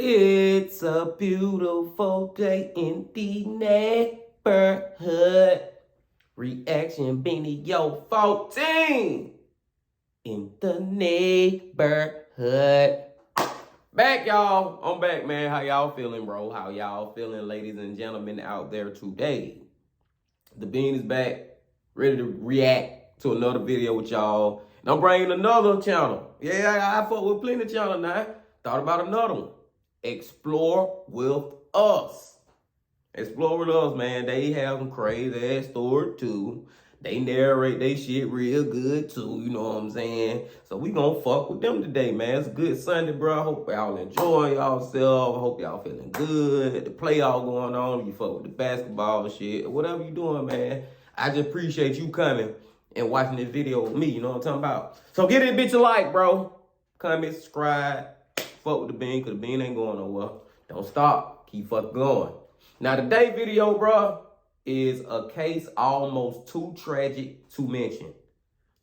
It's a beautiful day in the neighborhood. Reaction BeaNeoS 14 in the neighborhood. Back, y'all. I'm back, man. How y'all feeling, bro? How y'all feeling, ladies and gentlemen out there today? The Bean is back, ready to react to another video with y'all. And I'm bringing another channel. Yeah, I fuck with plenty of channel now. Thought about another one. Explore with Us. Explore with Us, man. They have some crazy ass story too. They narrate they shit real good too, you know what I'm saying? So we gonna fuck with them today, man. It's a good Sunday, bro. I hope y'all enjoying yourself. I hope y'all feeling good. The playoff going on. You fuck with the basketball shit. Whatever you doing, man. I just appreciate you coming and watching this video with me. You know what I'm talking about? So get this bitch a like, bro. Comment, subscribe. Fuck with the Bean, because the Bean ain't going nowhere. Don't stop. Keep fucking going. Now, today's video, bro, is a case almost too tragic to mention.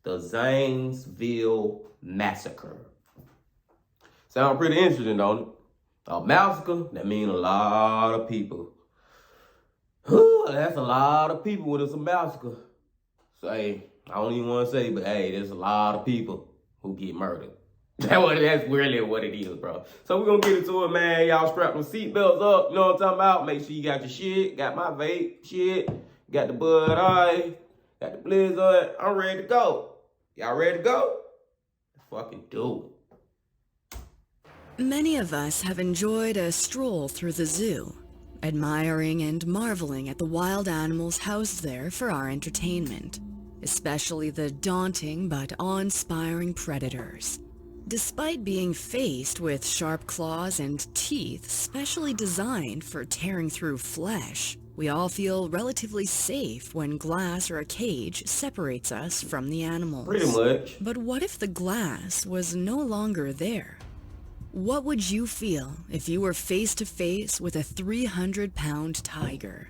The Zainesville Massacre. Sound pretty interesting, don't it? A massacre, that means a lot of people. Whew, that's a lot of people when it's a massacre. So, hey, I don't even want to say, but hey, there's a lot of people who get murdered. That's really what it is, bro. So we're gonna get into it, man. Y'all strap them seatbelts up. You know what I'm talking about? Make sure you got your shit. Got my vape shit. Got the Bud Ice. Got the Blizzard. I'm ready to go. Y'all ready to go? Let's fucking do it. Many of us have enjoyed a stroll through the zoo, admiring and marveling at the wild animals housed there for our entertainment, especially the daunting but awe-inspiring predators. Despite being faced with sharp claws and teeth specially designed for tearing through flesh, we all feel relatively safe when glass or a cage separates us from the animals. Pretty much. But what if the glass was no longer there? What would you feel if you were face to face with a 300-pound tiger?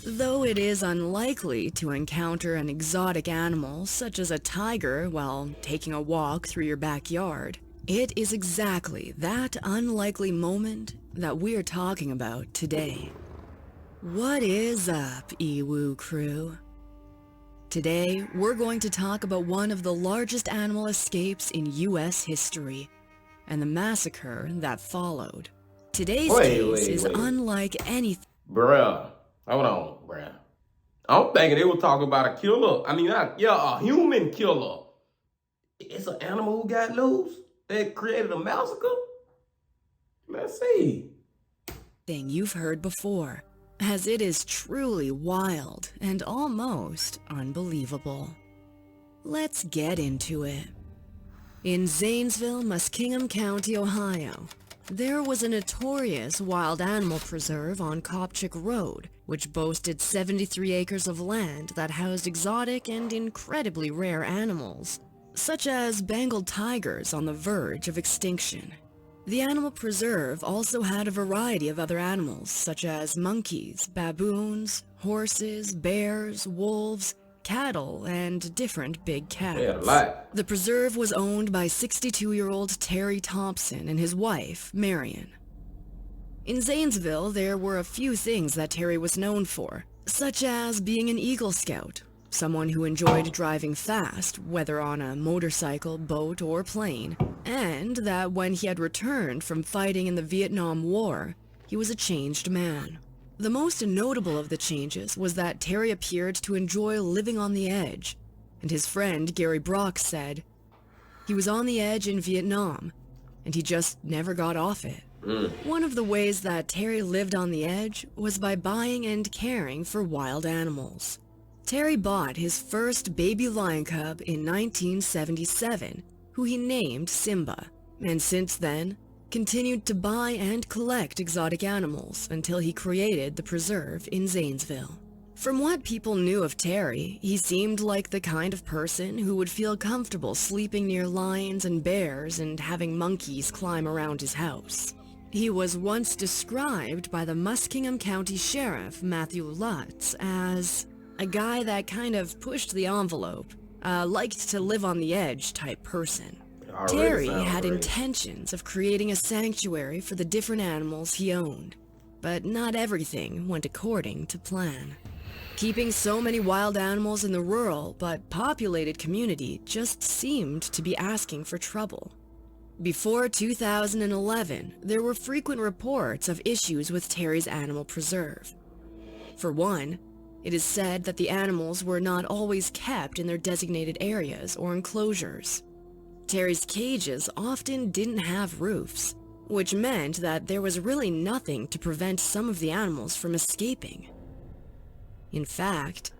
Though it is unlikely to encounter an exotic animal such as a tiger while taking a walk through your backyard, it is exactly that unlikely moment that we're talking about today. What is up, Ewu crew? Today, we're going to talk about one of the largest animal escapes in U.S. history, and the massacre that followed. Today's case is unlike anything. Bruh. Hold on, bruh. I'm thinking they were talking about a killer. I mean, a human killer. It's an animal who got loose that created a massacre? Let's see. Thing you've heard before, as it is truly wild and almost unbelievable. Let's get into it. In Zainesville, Muskingum County, Ohio, there was a notorious wild animal preserve on Copchick Road, which boasted 73 acres of land that housed exotic and incredibly rare animals, such as Bengal tigers on the verge of extinction. The animal preserve also had a variety of other animals, such as monkeys, baboons, horses, bears, wolves, cattle, and different big cats. Yeah, a lot. The preserve was owned by 62-year-old Terry Thompson and his wife, Marion. In Zainesville, there were a few things that Terry was known for, such as being an Eagle Scout, someone who enjoyed driving fast, whether on a motorcycle, boat, or plane, and that when he had returned from fighting in the Vietnam War, he was a changed man. The most notable of the changes was that Terry appeared to enjoy living on the edge, and his friend Gary Brock said, he was on the edge in Vietnam, and he just never got off it. One of the ways that Terry lived on the edge was by buying and caring for wild animals. Terry bought his first baby lion cub in 1977, who he named Simba, and since then, continued to buy and collect exotic animals until he created the preserve in Zainesville. From what people knew of Terry, he seemed like the kind of person who would feel comfortable sleeping near lions and bears and having monkeys climb around his house. He was once described by the Muskingum County Sheriff, Matthew Lutz, as a guy that kind of pushed the envelope, liked to live on the edge type person. Already Terry sounds had great. intentions of creating a sanctuary for the different animals he owned, but not everything went according to plan. Keeping so many wild animals in the rural but populated community just seemed to be asking for trouble. Before 2011, there were frequent reports of issues with Terry's animal preserve. For one, it is said that the animals were not always kept in their designated areas or enclosures. Terry's cages often didn't have roofs, which meant that there was really nothing to prevent some of the animals from escaping. In fact,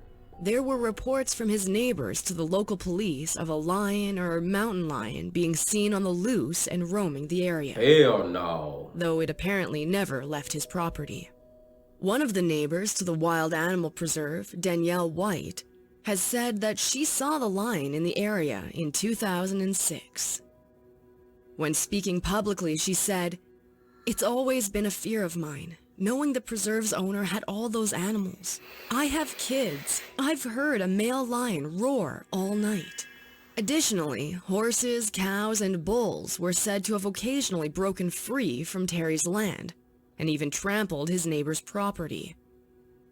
there were reports from his neighbors to the local police of a lion or mountain lion being seen on the loose and roaming the area. Hell no. Though it apparently never left his property. One of the neighbors to the wild animal preserve, Danielle White, has said that she saw the lion in the area in 2006. When speaking publicly, she said, "It's always been a fear of mine, knowing the preserve's owner had all those animals. I have kids. I've heard a male lion roar all night." Additionally, horses, cows, and bulls were said to have occasionally broken free from Terry's land, and even trampled his neighbor's property.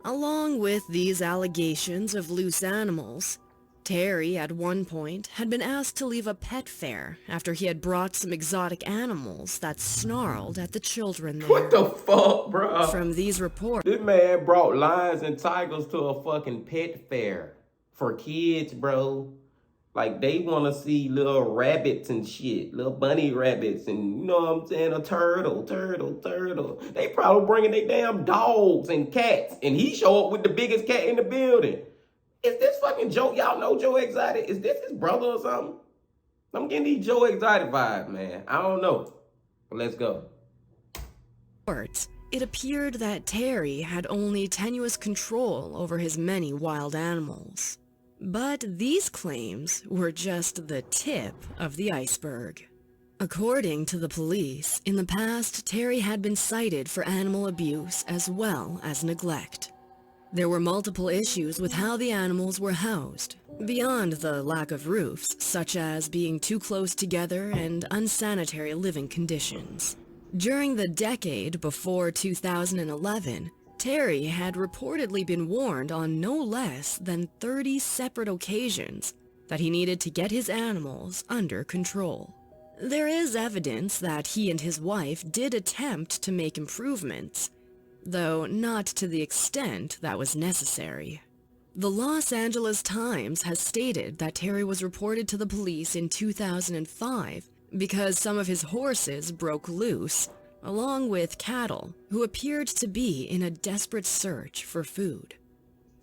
Along with these allegations of loose animals, Terry, at one point, had been asked to leave a pet fair after he had brought some exotic animals that snarled at the children there. What the fuck, bro? From these reports, This man brought lions and tigers to a fucking pet fair for kids, bro. Like, they want to see little rabbits and shit, little bunny rabbits, and you know what I'm saying, a turtle. They probably bringing their damn dogs and cats, and he show up with the biggest cat in the building. Is this fucking Joe? Y'all know Joe Exotic? Is this his brother or something? I'm getting these Joe Exotic vibes, man. I don't know. But let's go. it appeared that Terry had only tenuous control over his many wild animals. But these claims were just the tip of the iceberg. According to the police, in the past, Terry had been cited for animal abuse as well as neglect. There were multiple issues with how the animals were housed, beyond the lack of roofs, such as being too close together and unsanitary living conditions. During the decade before 2011, Terry had reportedly been warned on no less than 30 separate occasions that he needed to get his animals under control. There is evidence that he and his wife did attempt to make improvements, though not to the extent that was necessary. The Los Angeles Times has stated that Terry was reported to the police in 2005 because some of his horses broke loose, along with cattle who appeared to be in a desperate search for food.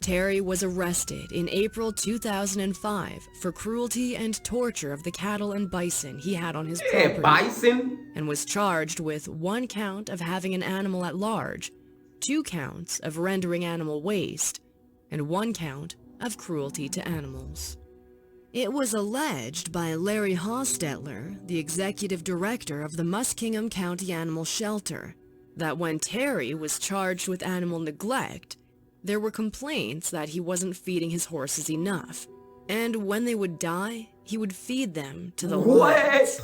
Terry was arrested in April 2005 for cruelty and torture of the cattle and bison he had on his property, Bison? and was charged with 1 count of having an animal at large, 2 counts of rendering animal waste, and 1 count of cruelty to animals. It was alleged by Larry Hostetler, the executive director of the Muskingum County Animal Shelter, that when Terry was charged with animal neglect, there were complaints that he wasn't feeding his horses enough, and when they would die, he would feed them to the lions.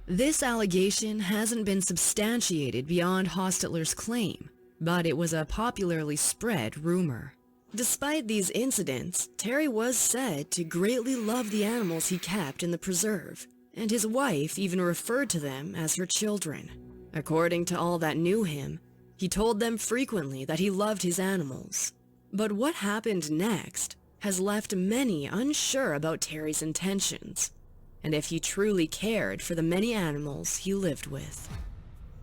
This allegation hasn't been substantiated beyond Hostetler's claim, but it was a popularly spread rumor. Despite these incidents, Terry was said to greatly love the animals he kept in the preserve, and his wife even referred to them as her children. According to all that knew him, he told them frequently that he loved his animals. But what happened next has left many unsure about Terry's intentions, and if he truly cared for the many animals he lived with.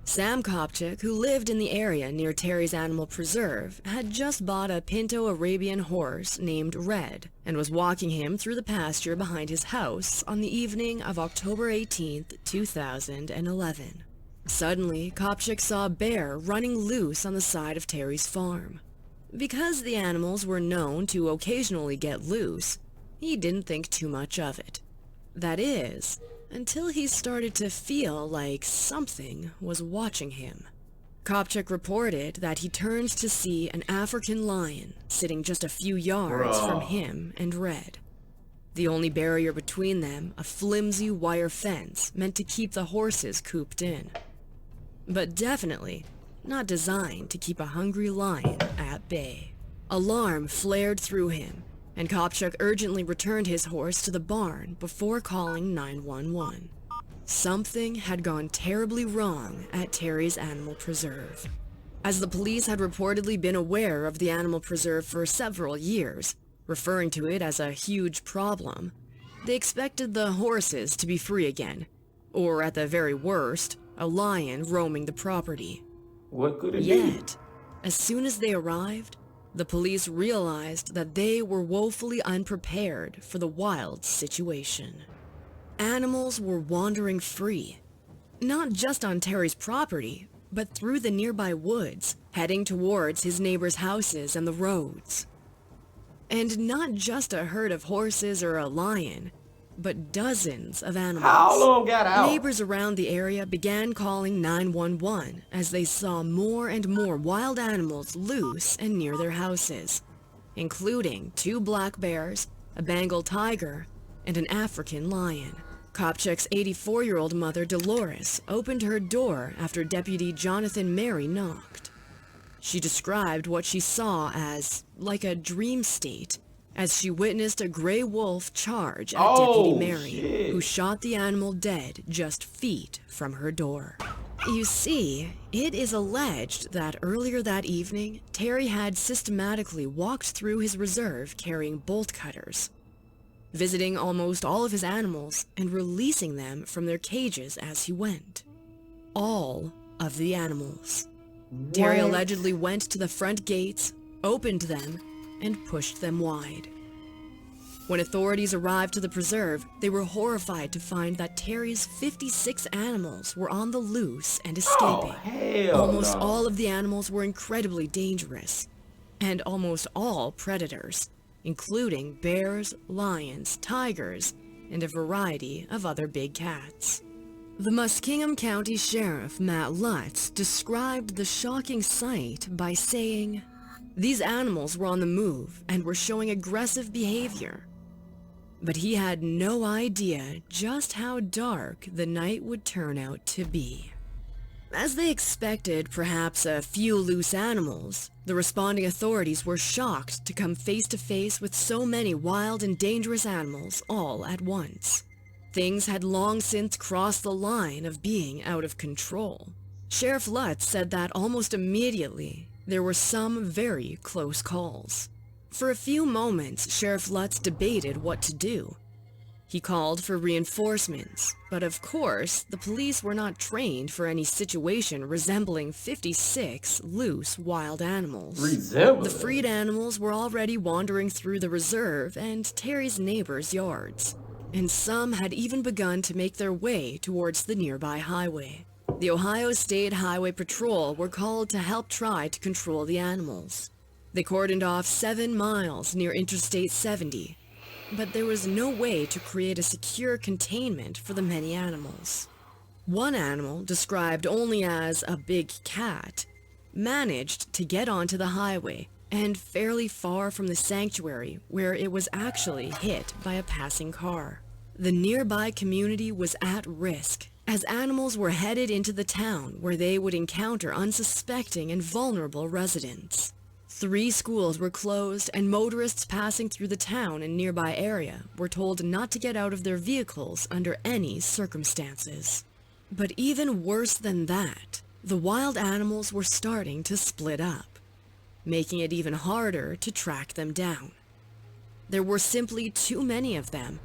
Sam Kopchak, who lived in the area near Terry's animal preserve, had just bought a Pinto Arabian horse named Red and was walking him through the pasture behind his house on the evening of October 18, 2011. Suddenly, Kopchak saw a bear running loose on the side of Terry's farm. Because the animals were known to occasionally get loose, he didn't think too much of it. That is, until he started to feel like something was watching him. Kopchak reported that he turned to see an African lion sitting just a few yards from him and Red. The only barrier between them, a flimsy wire fence meant to keep the horses cooped in. But definitely not designed to keep a hungry lion at bay. Alarm flared through him, and Kopchak urgently returned his horse to the barn before calling 911. Something had gone terribly wrong at Terry's animal preserve. As the police had reportedly been aware of the animal preserve for several years, referring to it as a huge problem, they expected the horses to be free again, or at the very worst, a lion roaming the property. What could it be? Yet, as soon as they arrived, the police realized that they were woefully unprepared for the wild situation. Animals were wandering free, not just on Terry's property, but through the nearby woods, heading towards his neighbors' houses and the roads. And not just a herd of horses or a lion, but dozens of animals. How long got out? Neighbors around the area began calling 911 as they saw more and more wild animals loose and near their houses, including 2 black bears, a Bengal tiger, and an African lion. Kopchak's 84-year-old mother, Dolores, opened her door after Deputy Jonathan Mary knocked. She described what she saw as like a dream state, as she witnessed a gray wolf charge at Deputy Mary, who shot the animal dead just feet from her door. You see, it is alleged that earlier that evening, Terry had systematically walked through his reserve carrying bolt cutters, visiting almost all of his animals and releasing them from their cages as he went. All of the animals. What? Terry allegedly went to the front gates, opened them, and pushed them wide. When authorities arrived to the preserve, they were horrified to find that Terry's 56 animals were on the loose and escaping. Almost all of the animals were incredibly dangerous, and almost all predators, including bears, lions, tigers, and a variety of other big cats. The Muskingum County Sheriff, Matt Lutz, described the shocking sight by saying, "These animals were on the move and were showing aggressive behavior." But he had no idea just how dark the night would turn out to be. As they expected perhaps a few loose animals, the responding authorities were shocked to come face to face with so many wild and dangerous animals all at once. Things had long since crossed the line of being out of control. Sheriff Lutz said that almost immediately, there were some very close calls. For a few moments, Sheriff Lutz debated what to do. He called for reinforcements, but of course, the police were not trained for any situation resembling 56 loose wild animals. The freed animals were already wandering through the reserve and Terry's neighbors' yards, and some had even begun to make their way towards the nearby highway. The Ohio State Highway Patrol were called to help try to control the animals. They cordoned off 7 miles near Interstate 70, but there was no way to create a secure containment for the many animals. One animal, described only as a big cat, managed to get onto the highway and fairly far from the sanctuary where it was actually hit by a passing car. The nearby community was at risk, as animals were headed into the town where they would encounter unsuspecting and vulnerable residents. 3 schools were closed, and motorists passing through the town and nearby area were told not to get out of their vehicles under any circumstances. But even worse than that, the wild animals were starting to split up, making it even harder to track them down. There were simply too many of them.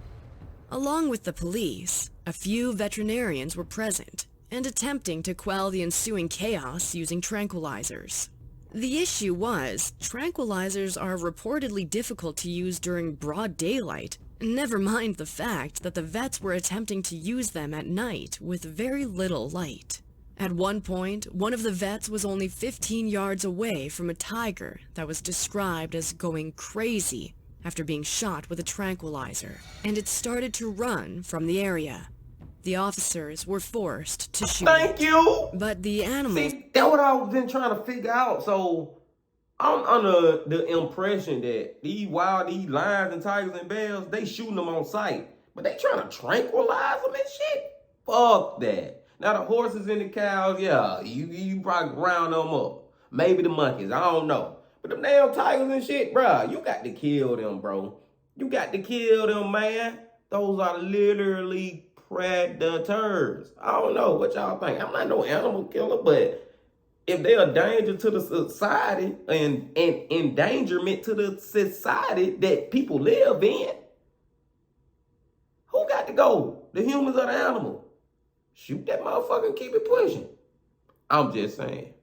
Along with the police, a few veterinarians were present and attempting to quell the ensuing chaos using tranquilizers. The issue was, tranquilizers are reportedly difficult to use during broad daylight, never mind the fact that the vets were attempting to use them at night with very little light. At one point, one of the vets was only 15 yards away from a tiger that was described as going crazy after being shot with a tranquilizer, and it started to run from the area. The officers were forced to shoot. Thank you! But the animals... See, that's what I've been trying to figure out. So, I'm under the impression that these lions and tigers and bears, they shooting them on sight. But they trying to tranquilize them and shit? Fuck that. Now the horses and the cows, yeah, you probably round them up. Maybe the monkeys, I don't know. But them damn tigers and shit, bruh, you got to kill them, bro. You got to kill them, man. Those are literally predators. I don't know what y'all think. I'm not no animal killer, but if they're a danger to the society and endangerment to the society that people live in, who got to go? The humans or the animal? Shoot that motherfucker and keep it pushing. I'm just saying.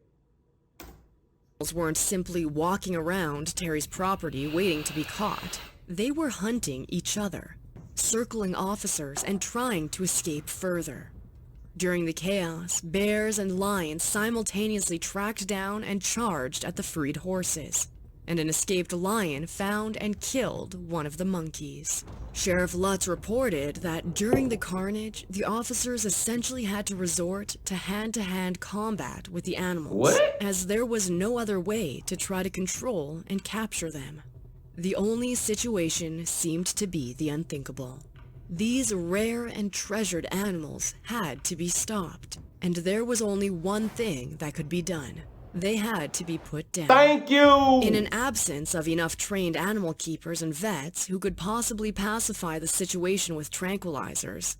Weren't simply walking around Terry's property waiting to be caught. They were hunting each other, circling officers and trying to escape further. During the chaos, bears and lions simultaneously tracked down and charged at the freed horses, and an escaped lion found and killed one of the monkeys. Sheriff Lutz reported that during the carnage, the officers essentially had to resort to hand-to-hand combat with the animals, as there was no other way to try to control and capture them. The only situation seemed to be the unthinkable. These rare and treasured animals had to be stopped, and there was only one thing that could be done. They had to be put down. Thank you! In an absence of enough trained animal keepers and vets who could possibly pacify the situation with tranquilizers,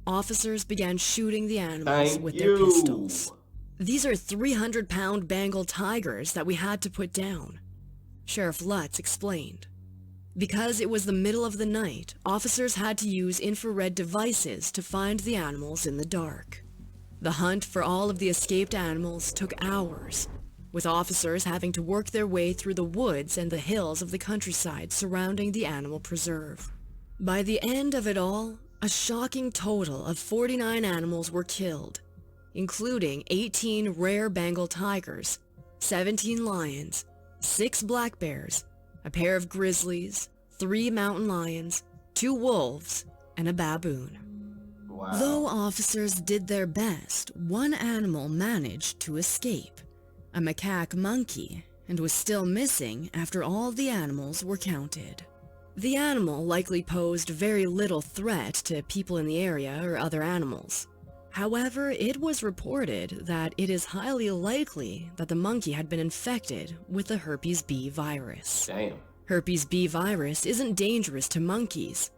officers began shooting the animals with their pistols. These are 300-pound Bengal tigers that we had to put down, Sheriff Lutz explained. Because it was the middle of the night, officers had to use infrared devices to find the animals in the dark. The hunt for all of the escaped animals took hours, with officers having to work their way through the woods and the hills of the countryside surrounding the animal preserve. By the end of it all, a shocking total of 49 animals were killed, including 18 rare Bengal tigers, 17 lions, 6 black bears, a pair of grizzlies, 3 mountain lions, 2 wolves, and a baboon. Wow. Though officers did their best, one animal managed to escape, a macaque monkey, and was still missing after all the animals were counted. The animal likely posed very little threat to people in the area or other animals. However, it was reported that it is highly likely that the monkey had been infected with the herpes B virus. Damn. Herpes B virus isn't dangerous to monkeys.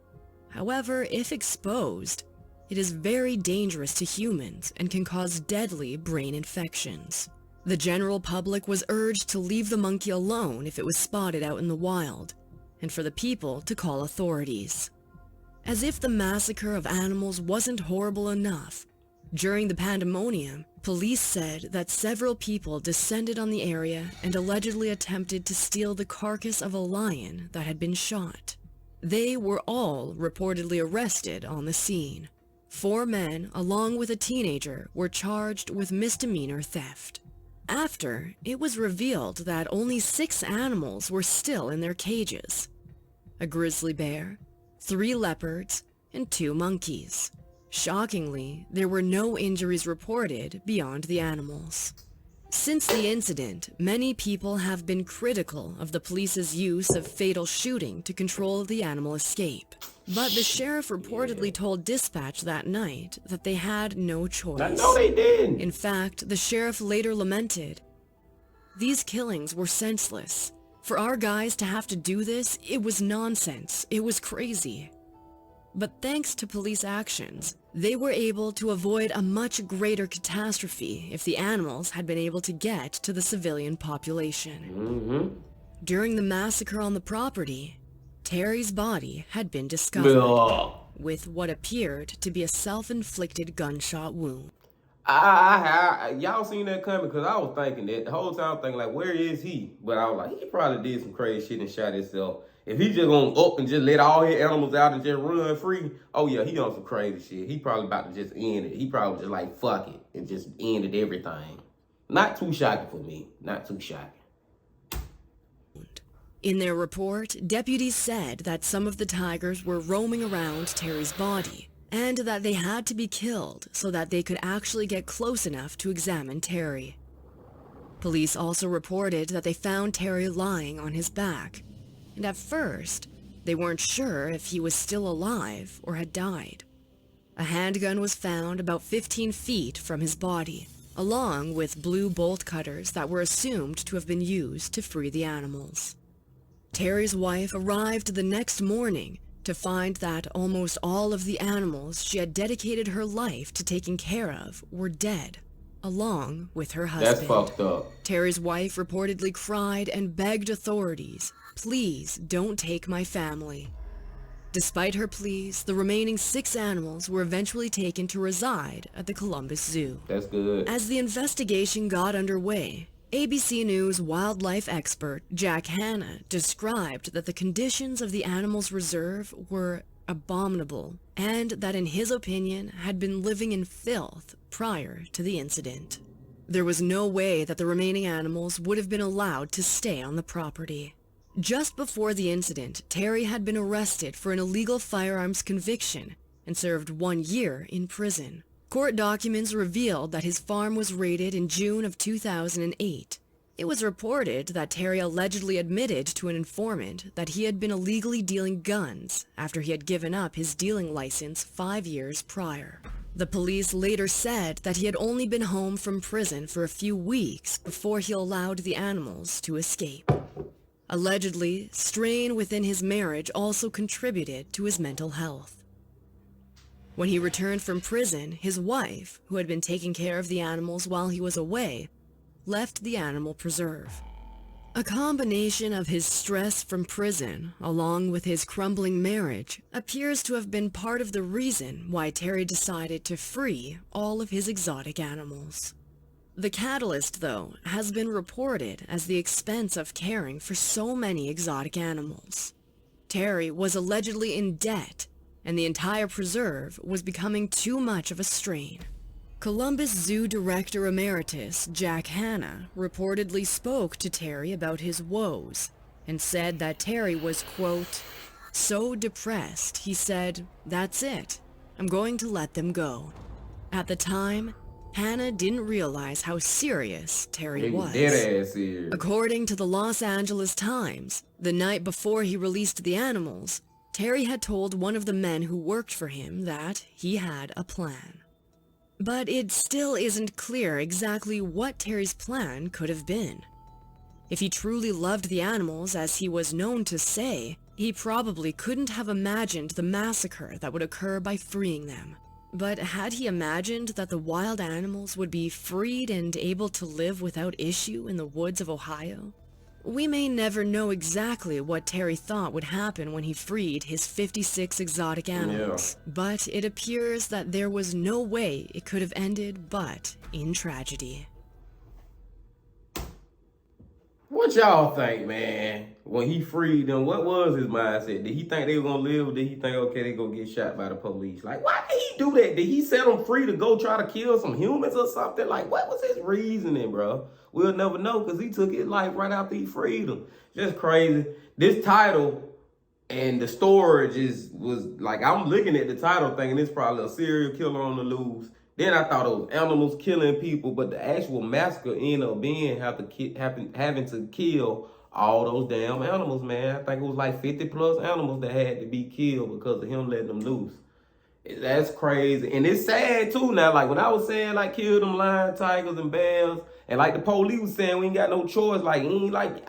However, if exposed, it is very dangerous to humans and can cause deadly brain infections. The general public was urged to leave the monkey alone if it was spotted out in the wild, and for the people to call authorities. As if the massacre of animals wasn't horrible enough, during the pandemonium, police said that several people descended on the area and allegedly attempted to steal the carcass of a lion that had been shot. They were all reportedly arrested on the scene. 4 men, along with a teenager, were charged with misdemeanor theft. After, it was revealed that only 6 animals were still in their cages: a grizzly bear, 3 leopards, and 2 monkeys. Shockingly, there were no injuries reported beyond the animals. Since the incident, many people have been critical of the police's use of fatal shooting to control the animal escape. But the sheriff reportedly told dispatch that night that they had no choice. No, they didn't. In fact, the sheriff later lamented, "These killings were senseless. For our guys to have to do this, it was nonsense. It was crazy." But thanks to police actions, they were able to avoid a much greater catastrophe if the animals had been able to get to the civilian population. During the massacre on the property, Terry's body had been discovered with what appeared to be a self-inflicted gunshot wound. Y'all seen that coming? Because I was thinking that the whole time, thinking like, where is he? But I was like, he probably did some crazy shit and shot himself. If he just gonna up and just let all his animals out and just run free, oh yeah, he on some crazy shit. He probably about to just end it. He probably just like, fuck it, and just ended everything. Not too shocking for me. Not too shocking. In their report, deputies said that some of the tigers were roaming around Terry's body, and that they had to be killed so that they could actually get close enough to examine Terry. Police also reported that they found Terry lying on his back, and at first, they weren't sure if he was still alive or had died. A handgun was found about 15 feet from his body, along with blue bolt cutters that were assumed to have been used to free the animals. Terry's wife arrived the next morning to find that almost all of the animals she had dedicated her life to taking care of were dead, along with her husband. That's fucked up. Terry's wife reportedly cried and begged authorities, "Please don't take my family." Despite her pleas, the remaining 6 animals were eventually taken to reside at the Columbus Zoo. That's good. As the investigation got underway, ABC News wildlife expert Jack Hanna described that the conditions of the animals' reserve were abominable and that, in his opinion, had been living in filth prior to the incident. There was no way that the remaining animals would have been allowed to stay on the property. Just before the incident, Terry had been arrested for an illegal firearms conviction and served 1 year in prison. Court documents revealed that his farm was raided in June of 2008. It was reported that Terry allegedly admitted to an informant that he had been illegally dealing guns after he had given up his dealing license 5 years prior. The police later said that he had only been home from prison for a few weeks before he allowed the animals to escape. Allegedly, strain within his marriage also contributed to his mental health. When he returned from prison, his wife, who had been taking care of the animals while he was away, left the animal preserve. A combination of his stress from prison, along with his crumbling marriage, appears to have been part of the reason why Terry decided to free all of his exotic animals. The catalyst, though, has been reported as the expense of caring for so many exotic animals. Terry was allegedly in debt, and the entire preserve was becoming too much of a strain. Columbus Zoo Director Emeritus Jack Hanna reportedly spoke to Terry about his woes and said that Terry was, quote, "so depressed, he said, 'That's it. I'm going to let them go.'" At the time, Hanna didn't realize how serious Terry was. Dead ass serious. According to the Los Angeles Times, the night before he released the animals, Terry had told one of the men who worked for him that he had a plan. But it still isn't clear exactly what Terry's plan could have been. If he truly loved the animals, as he was known to say, he probably couldn't have imagined the massacre that would occur by freeing them. But had he imagined that the wild animals would be freed and able to live without issue in the woods of Ohio? We may never know exactly what Terry thought would happen when he freed his 56 exotic animals, but it appears that there was no way it could have ended but in tragedy. What y'all think, man? When he freed them, what was his mindset? Did he think they were gonna live, or did he think, okay, they gonna get shot by the police? Like, why did he do that? Did he set them free to go try to kill some humans or something? Like, what was his reasoning, bro? We'll never know, because he took his life right after he freed them. Just crazy. This title and the storage was like, I'm looking at the title thinking it's probably a serial killer on the loose. Then I thought it was animals killing people, but the actual massacre ended up being having to kill all those damn animals, man. I think it was like 50 plus animals that had to be killed because of him letting them loose. That's crazy. And it's sad too now. Like when I was saying like kill them lions, tigers, and bears, and like the police was saying we ain't got no choice. Like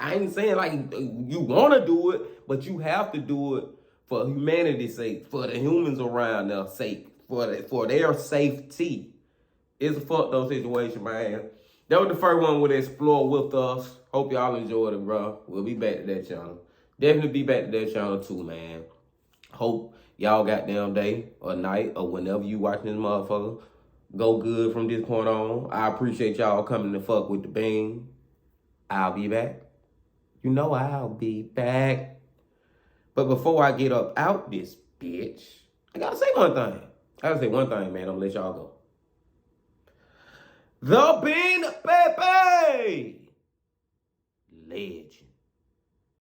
I ain't saying like you wanna do it, but you have to do it for humanity's sake, for the humans around their sake, for their safety. It's a fucked up situation, man. That was the first one with Explore with us. Hope y'all enjoyed it, bro. We'll be back to that channel. Definitely be back to that channel too, man. Hope y'all goddamn day or night or whenever you watching this motherfucker go good from this point on. I appreciate y'all coming to fuck with the Bean. I'll be back. You know I'll be back. But before I get up out this bitch, I gotta say one thing. Man. I'm gonna let y'all go. The Bean Pepe legend.